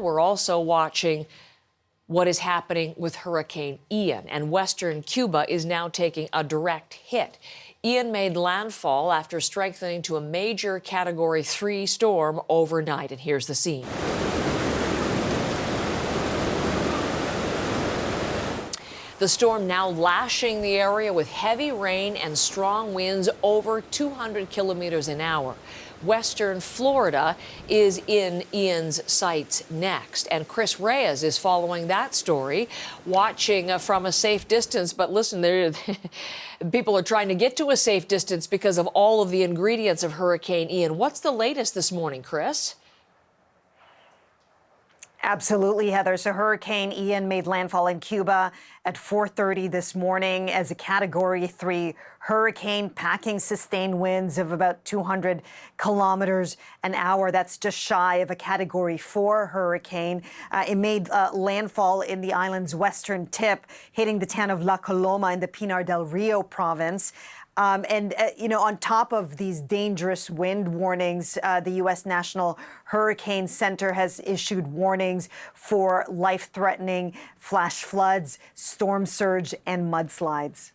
We're also watching what is happening with Hurricane Ian, and western Cuba is now taking a direct hit. Ian made landfall after strengthening to a major Category 3 storm overnight, and here's the scene. The storm now lashing the area with heavy rain and strong winds over 200 kilometers an hour. Western Florida is in Ian's sights next, and Chris Reyes is following that story, watching from a safe distance. But listen, people are trying to get to a safe distance because of all of the ingredients of Hurricane Ian. What's the latest this morning, Chris? Absolutely, Heather. So Hurricane Ian made landfall in Cuba at 4:30 this morning as a Category 3 hurricane, packing sustained winds of about 200 kilometers an hour. That's just shy of a Category 4 hurricane. It made landfall in the island's western tip, hitting the town of La Coloma in the Pinar del Rio province. On top of these dangerous wind warnings, the U.S. National Hurricane Center has issued warnings for life-threatening flash floods, storm surge, and mudslides.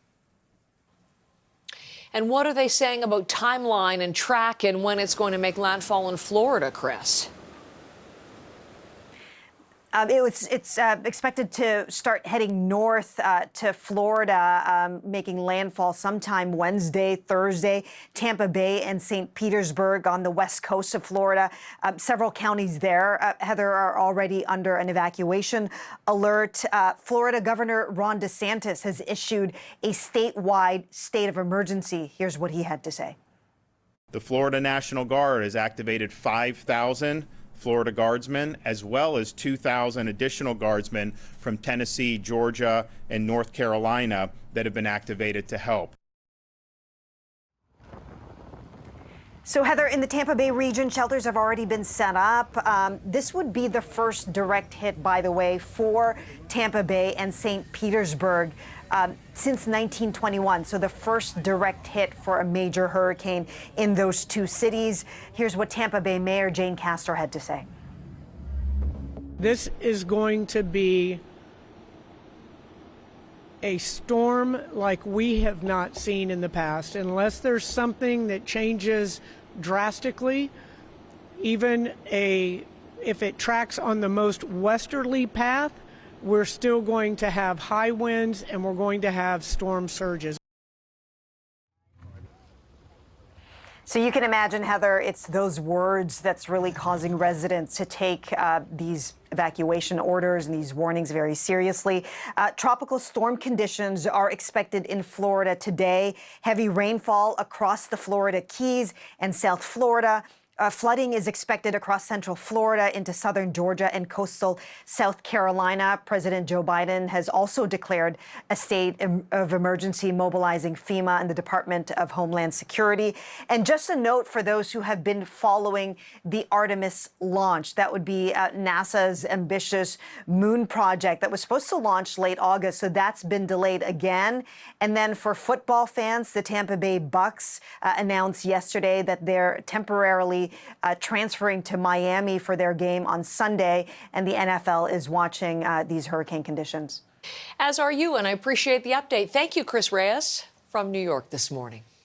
And what are they saying about timeline and track and when it's going to make landfall in Florida, Chris? It's expected to start heading north to Florida, making landfall sometime Wednesday, Thursday. Tampa Bay and St. Petersburg on the west coast of Florida. Several counties there, Heather, are already under an evacuation alert. Florida Governor Ron DeSantis has issued a statewide state of emergency. Here's what he had to say. The Florida National Guard has activated 5,000 Florida Guardsmen, as well as 2,000 additional Guardsmen from Tennessee, Georgia, and North Carolina that have been activated to help. So, Heather, in the Tampa Bay region, shelters have already been set up. This would be the first direct hit, by the way, for Tampa Bay and St. Petersburg since 1921. So the first direct hit for a major hurricane in those two cities. Here's what Tampa Bay Mayor Jane Castor had to say. This is going to be a storm like we have not seen in the past. Unless there's something that changes drastically, even if it tracks on the most westerly path, we're still going to have high winds and we're going to have storm surges. So you can imagine, Heather, it's those words that's really causing residents to take these evacuation orders and these warnings very seriously. Tropical storm conditions are expected in Florida today. Heavy rainfall across the Florida Keys and South Florida. Flooding is expected across central Florida into southern Georgia and coastal South Carolina. President Joe Biden has also declared a state of emergency, mobilizing FEMA and the Department of Homeland Security. And just a note for those who have been following the Artemis launch, that would be NASA's ambitious moon project that was supposed to launch late August. So that's been delayed again. And then for football fans, the Tampa Bay Bucks announced yesterday that they're temporarily transferring to Miami for their game on Sunday, and the NFL is watching these hurricane conditions. As are you, and I appreciate the update. Thank you, Chris Reyes, from New York this morning.